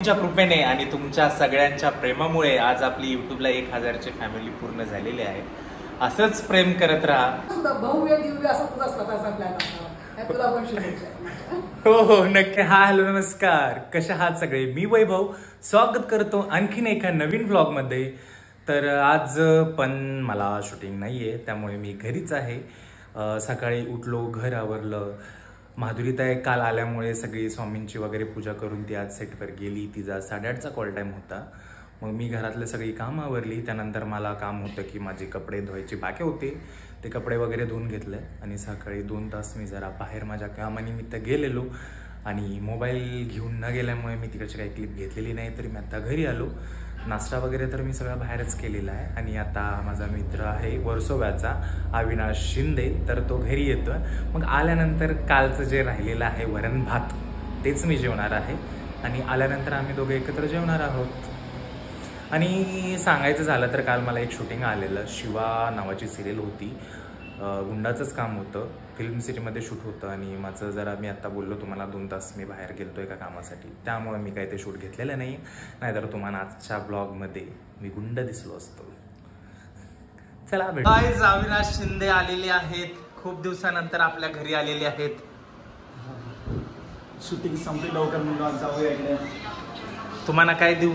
तुमच्या कृपेने आणि तुमच्या सगळ्यांच्या प्रेमामुळे आज आपली युट्यूबला 1000ची फॅमिली पूर्ण झालेली आहे. असंच प्रेम करत राहा. भव्य दिव्य असा तुझा स्वतःचा प्लॅन असावा. तुला पण शुभेच्छा. हो नक्की. हा हॅलो नमस्कार, कशा आहात सगळे? मी वैभव स्वागत करतो आणखीन एका नवीन व्लॉग मध्ये. तर आज पण मला शूटिंग नाहीये, त्यामुळे मी घरीच आहे. सकाळी उठलो, घर आवरलं. माधुरीताई काल आल्यामुळे सगळी स्वामींची वगैरे पूजा करून ती आज सेटवर गेली. तिचा 8:30चा कॉल टाईम होता. मग मी घरातले सगळी कामं आवरली. त्यानंतर मला काम होतं की माझे कपडे धुवायचे बाकी होते, ते कपडे वगैरे धुवून घेतले. आणि सकाळी 2 तास मी जरा बाहेर माझ्या कामानिमित्त गेलेलो आणि मोबाईल घेऊन न गेल्यामुळे मी तिकडची काही क्लिप घेतलेली नाही. तरी मी आता घरी आलो. नाश्ता वगैरे तर मी सगळं बाहेरच केलेला आहे. आणि आता माझा मित्र आहे वर्सोव्याचा अविनाश शिंदे, तर तो घरी येतो. मग आल्यानंतर कालचं जे राहिलेलं आहे वरण भात तेच मी जेवणार आहे. आणि आल्यानंतर आम्ही दोघे एकत्र जेवणार आहोत. आणि सांगायचं झालं तर काल मला एक शूटिंग आलेलं. शिवा नावाची सिरियल होती, गुंडाचंच काम होतं. फिल्म सिटीमध्ये शूट होतं. आणि माझं जरा मी आत्ता बोललो तुम्हाला 2 तास मी बाहेर गेलतो एका कामासाठी, त्यामुळे मी काही ते शूट घेतलेलं नाही. नाहीतर तुम्हाला आजच्या ब्लॉगमध्ये मी गुंड दिसलो असतो. चला भेट. गाईज, अविनाश शिंदे आलेले आहेत. खूप दिवसानंतर आपल्या घरी आलेले आहेत. शूटिंग संपली लवकर म्हणून जाऊया इकडे. तुम्हाला काय देऊ?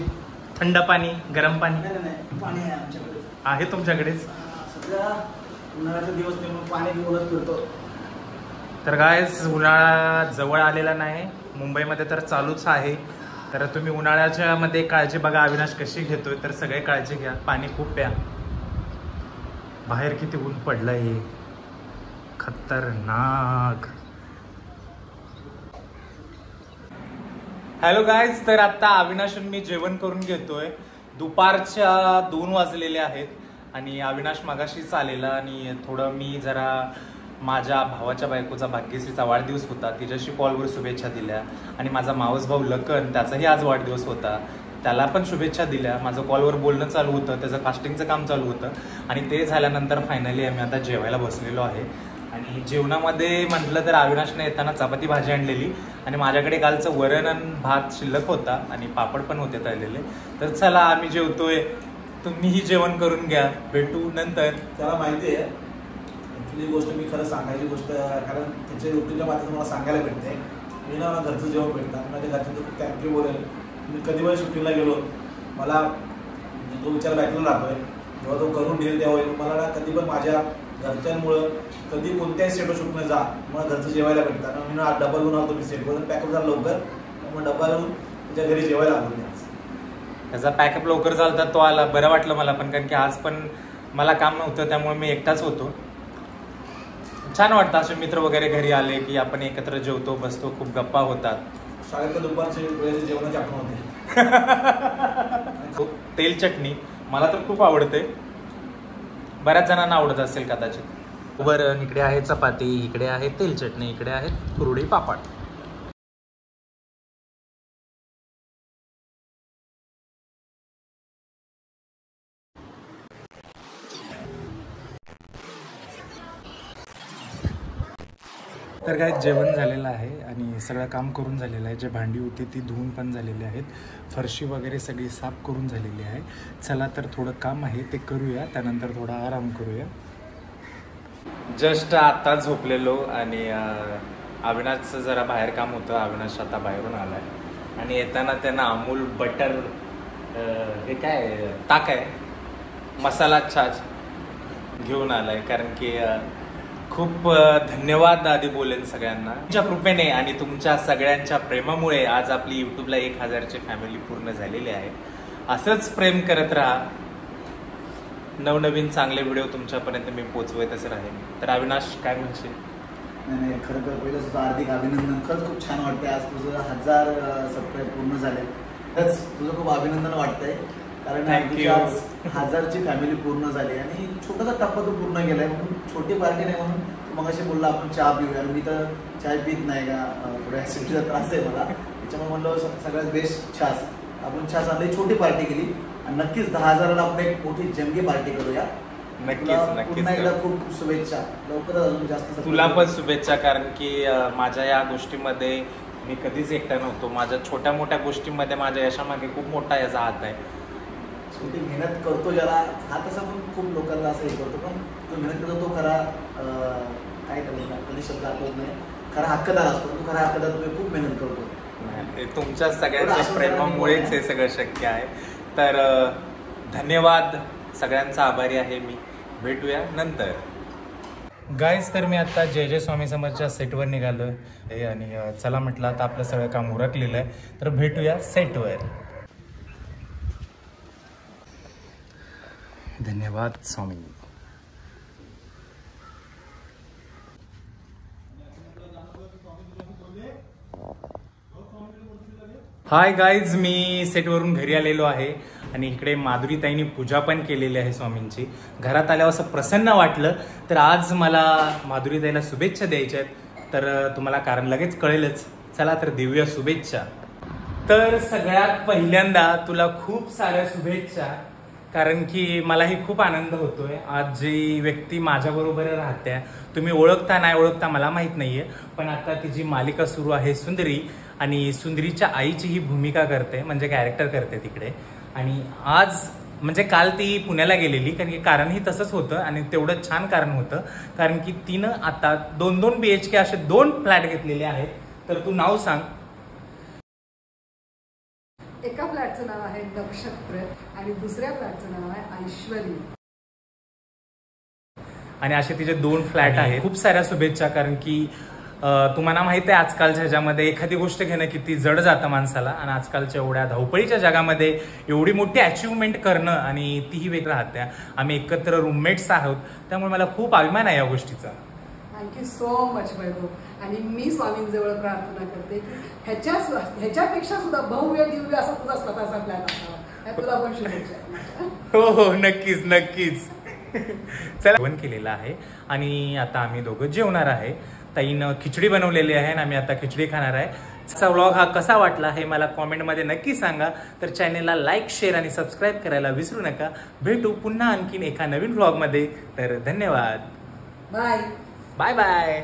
थंड पाणी, गरम पाणी? नाही, पाणी आहे आमच्याकडे. आहे तुमच्याकडेच? सध्या उन्हाळ्याचा दिवस म्हणून पाणी घेऊनच फिरतो. तर गाईज, उन्हाळा जवळ आलेला नाही, मुंबईमध्ये तर चालूच आहे. तर तुम्ही उन्हाळ्याच्या मध्ये काळजी बघा अविनाश कशी घेतोय. तर सगळे काळजी घ्या, पाणी खूप प्या. बाहेर किती ऊन पडलंय, खतरनाक. हॅलो गाईज, तर आता अविनाश मी जेवण करून घेतोय. दुपारच्या 2 वाजलेले आहेत. आणि अविनाश मगाशीच आलेला. आणि थोडं मी जरा माझ्या भावाच्या बायकोचा भाग्यश्रीचा वाढदिवस होता, तिच्याशी कॉलवर शुभेच्छा दिल्या. आणि माझा मावस भाऊ लखन, त्याचाही आज वाढदिवस होता, त्याला पण शुभेच्छा दिल्या. माझं कॉलवर बोलणं चालू होतं, त्याचं कास्टिंगचं काम चालू होतं. आणि ते झाल्यानंतर फायनली आम्ही आता जेवायला बसलेलो आहे. आणि जेवणामध्ये म्हटलं तर अविनाशने येताना चपाती भाजी आणलेली. आणि माझ्याकडे कालचं वरण आणि भात शिल्लक होता. आणि पापड पण होते तळलेले. तर चला आम्ही जेवतोय, तुम्हीही जेवण करून घ्या, भेटू नंतर. त्याला माहिती आहे ॲक्च्युली गोष्ट, मी खरं सांगायची गोष्ट, कारण त्याच्या युट्यूबच्या माध्यमातून मला सांगायला भेटते. मी ना घरचं जेवण भेटतं. माझ्या घरच्यांचं खूप थँक्यू बोलेल. मी कधी पण शूटिंगला गेलो, मला तो विचार बॅकला राहतोय, जेव्हा तो करून देईल तेव्हा मला ना कधी पण माझ्या घरच्यांमुळं कधी कोणत्याही सेटवर शूट न जा, मला घरचं जेवायला भेटतं. मी ना डबा घेऊन आलो, मी सेटवर पॅकअप झाला लवकर, मग डबा घेऊन त्याच्या घरी जेवायला आलो. त्याचा पॅकअप लवकर झाला, तो आला, बरं वाटलं मला पण. कारण की आज पण मला काम नव्हतं, त्यामुळे मी एकटाच होतो. छान वाटतं असे मित्र वगैरे घरी आले की आपण एकत्र जेवतो, बसतो, खूप गप्पा होतात. शाळेतल्या दुपारचे वेळेचे जेवणाची आठवण होते. तेल चटणी मला तर खूप आवडते, बऱ्याच जणांना आवडत असेल कदाचित. बरं, इकडे आहे चपाती, इकडे आहे तेल चटणी, इकडे आहे कुरडई पापड. तर काय जेवण झालेलं आहे आणि सगळं काम करून झालेलं आहे. जे भांडी होती ती धुवून पण झालेली आहेत. फरशी वगैरे सगळी साफ करून झालेली आहे. चला तर थोडं काम आहे ते करूया, त्यानंतर थोडा आराम करूया. जस्ट आता झोपलेलो. आणि अविनाशचं जरा बाहेर काम होतं, अविनाश आता बाहेरून आला आहे. आणि येताना त्यांना अमूल बटर, हे काय ताक आहे, मसाला छाछ घेऊन आला आहे. कारण की खूप धन्यवाद आधी बोलेन सगळ्यांना. तुमच्या कृपेने आणि तुमच्या सगळ्यांच्या प्रेमामुळे आज आपली युट्यूबला 1000ची फॅमिली पूर्ण झालेली आहे. असंच प्रेम करत राहा. नवनवीन चांगले व्हिडिओ तुमच्यापर्यंत मी पोचवतच राहीन. तर अविनाश काय म्हणशील? नाही, खरं तर पहिलं सुद्धा हार्दिक अभिनंदन. खरंच खूप छान वाटतंय. आज तुझं 1000 सबस्क्राईब पूर्ण झाले, खरंच तुझं खूप अभिनंदन वाटतंय. कारण आज 1000ची फॅमिली पूर्ण झाली आणि छोटासा टप्पा तू पूर्ण केलाय. म्हणून छोटी पार्टी नाही, म्हणून मग अशी बोलला आपण चहा पिऊया. मी तर चाय पित नाही का, थोड्या ॲसिडिटीचा त्रास आहे मला, त्याच्यामुळे म्हणलं सगळ्यात बेस्ट छास. आपण छास आणली, छोटी पार्टी केली. आणि नक्कीच 10,000ला आपण एक मोठी जंगी पार्टी करूया. नक्कीच. एकदा खूप शुभेच्छा. लवकरच अजून जास्त तुला पण शुभेच्छा. कारण की माझ्या या गोष्टीमध्ये मी कधीच एकटा नव्हतो. माझ्या छोट्या मोठ्या गोष्टींमध्ये माझ्या यशामागे खूप मोठा याचा हात आहे. शेवटी मेहनत करतो ज्याला, हा तसा पण खूप लोकांना असं हे करतो, पण तो मेहनत करतो तो खरा काय करतो कधी शब्द आठवत नाही, खरा हक्कदार असतो. तो खरा हक्कदार, तुम्ही खूप मेहनत करतो. तुमच्या सगळ्यांच्या प्रेमामुळेच हे सगळं शक्य आहे. तर धन्यवाद, सगळ्यांचा आभारी आहे मी. भेटूया नंतर. गाईज, तर मी आता जय जय स्वामी समर्थच्या सेटवर निघालो आहे आणि चला म्हटलं आता आपलं सगळं काम उरकलेलं आहे, तर भेटूया सेटवर. धन्यवाद स्वामी. हाय गाईज, मी सेटवरून घरी आलेलो आहे आणि इकडे माधुरीताईंनी पूजा पण केलेली आहे स्वामींची. घरात आल्यावर असं प्रसन्न वाटलं, तर आज मला माधुरीताईला शुभेच्छा द्यायच्या आहेत. तर तुम्हाला कारण लगेच कळेलच. चला तर देऊया शुभेच्छा. तर सगळ्यात पहिल्यांदा तुला खूप साऱ्या शुभेच्छा, कारण की मलाही खूप आनंद होतोय. आज जी व्यक्ती माझ्याबरोबर राहते, तुम्ही ओळखता नाही ओळखता मला माहीत नाहीये, पण आता तिची मालिका सुरू आहे सुंदरी, आणि सुंदरीच्या आईची ही भूमिका करते, म्हणजे कॅरेक्टर करते तिकडे. आणि आज म्हणजे काल ती पुण्याला गेलेली, कारण की कारणही तसंच होतं आणि तेवढं छान कारण होतं, कारण की तिनं आता 2-2 BHK असे 2 फ्लॅट घेतलेले आहेत. तर तू नाव सांग. एका फ्लॅटचं नाव आहे नक्षत्र आणि दुसऱ्या फ्लॅटचं नाव आहे ऐश्वर्य. आणि असे तिचे 2 फ्लॅट आहेत. खूप साऱ्या शुभेच्छा, कारण की तुम्हाला माहिती आहे आजकालच्या ह्याच्यामध्ये एखादी गोष्ट घेणं किती जड जातं माणसाला, आणि आजकालच्या एवढ्या धावपळीच्या जगामध्ये एवढी मोठी अचिव्हमेंट करणं, आणि तीही वेगळी राहत्या. आम्ही एकत्र रूममेट्स आहोत, त्यामुळे मला खूप अभिमान आहे या गोष्टीचा. थँक्यू सो मच वैभव. आणि मी स्वामींजवळ प्रार्थना करते की ह्याच्यापेक्षा सुद्धा भव्य दिव्य असं तुझा स्वतःचा प्लॅन असावा. तुला पण शुभेच्छा. हो हो, नक्कीच नक्कीच. चला, जेवण केलेलं आहे आणि आता आम्ही दोघं जेवणार आहे. ताईनं खिचडी बनवलेली आहे आणि आम्ही आता खिचडी खाणार आहे. आजचा व्लॉग हा कसा वाटला हे मला कॉमेंटमध्ये नक्की सांगा. तर चॅनेलला लाईक, शेअर आणि सबस्क्राईब करायला विसरू नका. भेटू पुन्हा आणखीन एका नवीन व्लॉगमध्ये. तर धन्यवाद. Bye bye bye.